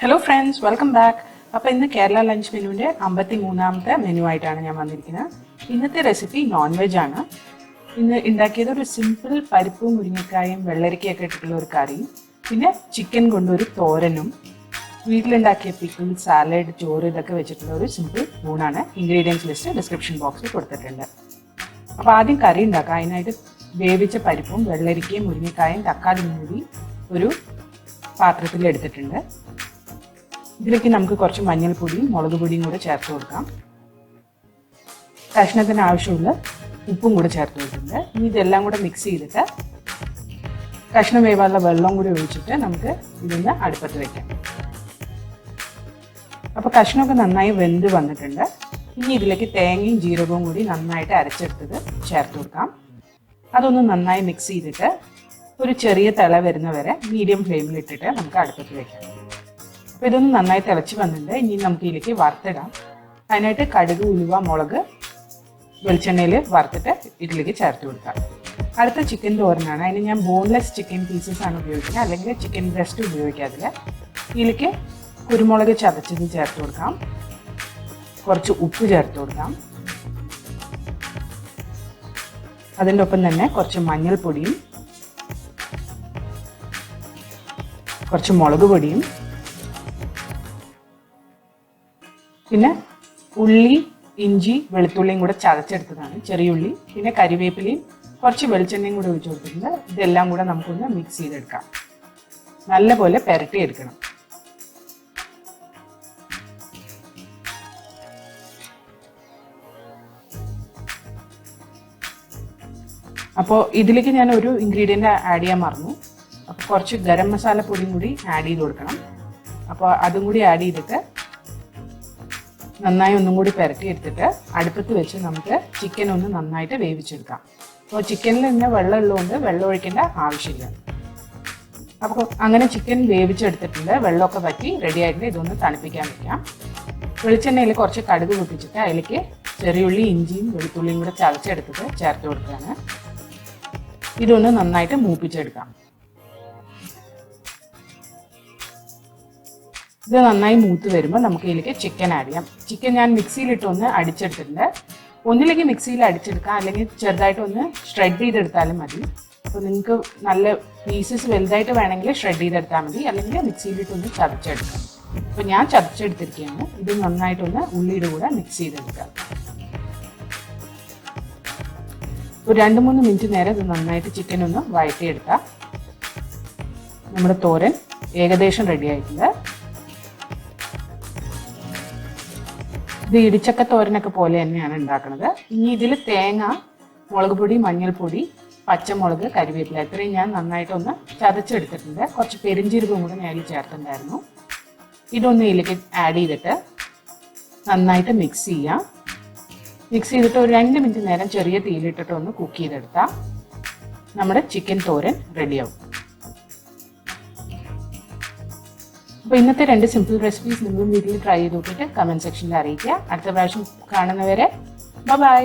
Hello friends, welcome back. അപ്പോൾ ഇന്ന് Kerala lunch മെനുവിൻ്റെ 53ാമത്തെ menu ആയിട്ടാണ് ഞാൻ വന്നിരിക്കുന്നത്. ഇന്നത്തെ റെസിപ്പി നോൺ വെജ് ആണ്. ഇന്ന് ഉണ്ടാക്കിയത് ഒരു സിമ്പിൾ പരിപ്പും മുരിങ്ങക്കായും വെള്ളരിക്കയൊക്കെ ഇട്ടിട്ടുള്ള ഒരു കറിയും പിന്നെ ചിക്കൻ കൊണ്ടൊരു തോരനും വീട്ടിലുണ്ടാക്കിയ പിക്കിൾ, സാലഡ്, ചോറ് ഇതൊക്കെ വെച്ചിട്ടുള്ള ഒരു സിമ്പിൾ ഊണാണ്. ഇൻഗ്രീഡിയൻസ് ലിസ്റ്റ് ഡിസ്ക്രിപ്ഷൻ ബോക്സിൽ കൊടുത്തിട്ടുണ്ട്. അപ്പോൾ ആദ്യം കറി ഉണ്ടാക്കാം. അതിനായിട്ട് വേവിച്ച പരിപ്പും വെള്ളരിക്കയും മുരിങ്ങക്കായും തക്കാളിയും കൂടി ഒരു പാത്രത്തിൽ എടുത്തിട്ടുണ്ട്. ഇതിലേക്ക് നമുക്ക് കുറച്ച് മഞ്ഞൾപ്പൊടിയും മുളക് പൊടിയും കൂടെ ചേർത്ത് കൊടുക്കാം. കഷ്ണത്തിന് ആവശ്യമുള്ള ഉപ്പും കൂടെ ചേർത്ത് കൊടുത്തിട്ടുണ്ട്. ഇനി ഇതെല്ലാം കൂടെ മിക്സ് ചെയ്തിട്ട് കഷ്ണം വേവാനുള്ള വെള്ളം കൂടി ഒഴിച്ചിട്ട് നമുക്ക് ഇതൊന്ന് അടുപ്പത്ത് വെക്കാം. അപ്പോൾ കഷ്ണമൊക്കെ നന്നായി വെന്ത് വന്നിട്ടുണ്ട്. ഇനി ഇതിലേക്ക് തേങ്ങയും ജീരകവും കൂടി നന്നായിട്ട് അരച്ചെടുത്തത് ചേർത്ത് കൊടുക്കാം. അതൊന്ന് നന്നായി മിക്സ് ചെയ്തിട്ട് ഒരു ചെറിയ തിള വരുന്നവരെ മീഡിയം ഫ്ലെയിമിൽ ഇട്ടിട്ട് നമുക്ക് അടുപ്പത്ത് വെക്കാം. അപ്പോൾ ഇതൊന്ന് നന്നായി തിളച്ച് വന്നിട്ടുണ്ട്. ഇനി നമുക്ക് ഇതിലേക്ക് വറുത്തിടാം. അതിനായിട്ട് കടുക്, ഉലുവ, മുളക് വെളിച്ചെണ്ണയിൽ വറുത്തിട്ട് ഇതിലേക്ക് ചേർത്ത് കൊടുക്കാം. അടുത്ത ചിക്കൻ തോരനാണ്. അതിന് ഞാൻ ബോൺലെസ് ചിക്കൻ പീസസ് ആണ് ഉപയോഗിക്കുന്നത്, അല്ലെങ്കിൽ ചിക്കൻ ബ്രസ്റ്റ് ഉപയോഗിക്കാതില്ല. ഇതിലേക്ക് കുരുമുളക് ചതച്ചത് ചേർത്ത് കൊടുക്കാം. കുറച്ച് ഉപ്പ് ചേർത്ത് കൊടുക്കാം. അതിൻ്റെ ഒപ്പം തന്നെ കുറച്ച് മഞ്ഞൾപ്പൊടിയും കുറച്ച് മുളക് പൊടിയും പിന്നെ ഉള്ളി, ഇഞ്ചി, വെളുത്തുള്ളിയും കൂടെ ചതച്ചെടുത്തതാണ്, ചെറിയ ഉള്ളി, പിന്നെ കരിവേപ്പിലയും കുറച്ച് വെളിച്ചെണ്ണയും കൂടെ ഒഴിച്ച് കൊടുത്തിട്ടുണ്ട്. ഇതെല്ലാം കൂടെ നമുക്കൊന്ന് മിക്സ് ചെയ്തെടുക്കാം. നല്ലപോലെ പുരട്ടിയെടുക്കണം. അപ്പോൾ ഇതിലേക്ക് ഞാൻ ഒരു ഇൻഗ്രീഡിയൻ്റ് ആഡ് ചെയ്യാൻ മറന്നു. അപ്പോൾ കുറച്ച് ഗരം മസാല പൊടിയും കൂടി ആഡ് ചെയ്ത് കൊടുക്കണം. അപ്പോൾ അതും കൂടി ആഡ് ചെയ്തിട്ട് നന്നായി ഒന്നും കൂടി പുരട്ടി എടുത്തിട്ട് അടുപ്പത്ത് വെച്ച് നമുക്ക് ചിക്കൻ ഒന്ന് നന്നായിട്ട് വേവിച്ചെടുക്കാം. അപ്പോൾ ചിക്കനിൽ തന്നെ വെള്ളം ഉള്ളതുകൊണ്ട് വെള്ളം ഒഴിക്കേണ്ട ആവശ്യമില്ല. അപ്പോൾ അങ്ങനെ ചിക്കൻ വേവിച്ചെടുത്തിട്ടുണ്ട്. വെള്ളമൊക്കെ വറ്റി റെഡി ആയിട്ട് ഇതൊന്ന് തണുപ്പിക്കാൻ വയ്ക്കാം. വെളിച്ചെണ്ണയിൽ കുറച്ച് കടുക് പൊട്ടിച്ചിട്ട് അതിലേക്ക് ചെറിയുള്ളി, ഇഞ്ചിയും വെളുത്തുള്ളിയും കൂടെ ചതച്ചെടുത്തിട്ട് ചേർത്ത് കൊടുക്കുകയാണ്. ഇതൊന്ന് നന്നായിട്ട് മൂപ്പിച്ചെടുക്കാം. ഇത് നന്നായി മൂത്ത് വരുമ്പോൾ നമുക്ക് ഇതിലേക്ക് ചിക്കൻ ആഡ് ചെയ്യാം. ചിക്കൻ ഞാൻ മിക്സിയിലിട്ടൊന്ന് അടിച്ചെടുത്തിട്ടുണ്ട്. ഒന്നിലേക്ക് മിക്സിയിൽ അടിച്ചെടുക്കാം, അല്ലെങ്കിൽ ചെറുതായിട്ടൊന്ന് ഷ്രെഡ് ചെയ്തെടുത്താലും മതി. അപ്പോൾ നിങ്ങൾക്ക് നല്ല പീസസ് വലുതായിട്ട് വേണമെങ്കിൽ ഷ്രെഡ് ചെയ്തെടുത്താൽ മതി, അല്ലെങ്കിൽ മിക്സിയിലിട്ടൊന്ന് ചതച്ചെടുക്കാം. അപ്പോൾ ഞാൻ ചതച്ചെടുത്തിരിക്കുകയാണ്. ഇത് നന്നായിട്ടൊന്ന് ഉള്ളിയുടെ കൂടെ മിക്സ് ചെയ്തെടുക്കാം. ഒരു 2-3 മിനിറ്റ് നേരം ഇത് നന്നായിട്ട് ചിക്കൻ ഒന്ന് വഴറ്റിയെടുക്കാം. നമ്മുടെ തോരൻ ഏകദേശം റെഡി ആയിട്ടുണ്ട്. ഇത് ഇടിച്ചക്ക തോരനൊക്കെ പോലെ തന്നെയാണ് ഉണ്ടാക്കുന്നത്. ഇനി ഇതിൽ തേങ്ങ, മുളക് പൊടി, മഞ്ഞൾപ്പൊടി, പച്ചമുളക്, കരിവേപ്പില ഇത്രയും ഞാൻ നന്നായിട്ടൊന്ന് ചതച്ചെടുത്തിട്ടുണ്ട്. കുറച്ച് പെരിഞ്ചീരകവും കൂടെ ഞാൻ ചേർത്തിട്ടുണ്ടായിരുന്നു. ഇതൊന്ന് ഇതിലേക്ക് ആഡ് ചെയ്തിട്ട് നന്നായിട്ട് മിക്സ് ചെയ്യാം. മിക്സ് ചെയ്തിട്ട് ഒരു 2 മിനിറ്റ് നേരം ചെറിയ തീയിലിട്ടിട്ട് ഒന്ന് കുക്ക് ചെയ്തെടുത്താൽ നമ്മുടെ ചിക്കൻ തോരൻ റെഡിയാവും. അപ്പോൾ ഇന്നത്തെ 2 സിമ്പിൾ റെസിപ്പീസ് നിങ്ങളും വീട്ടിൽ ട്രൈ ചെയ്ത് നോക്കിയിട്ട് കമൻറ്റ് സെക്ഷനിൽ അറിയിക്കുക. അടുത്ത പ്രാവശ്യം കാണുന്നവരെ ബൈ.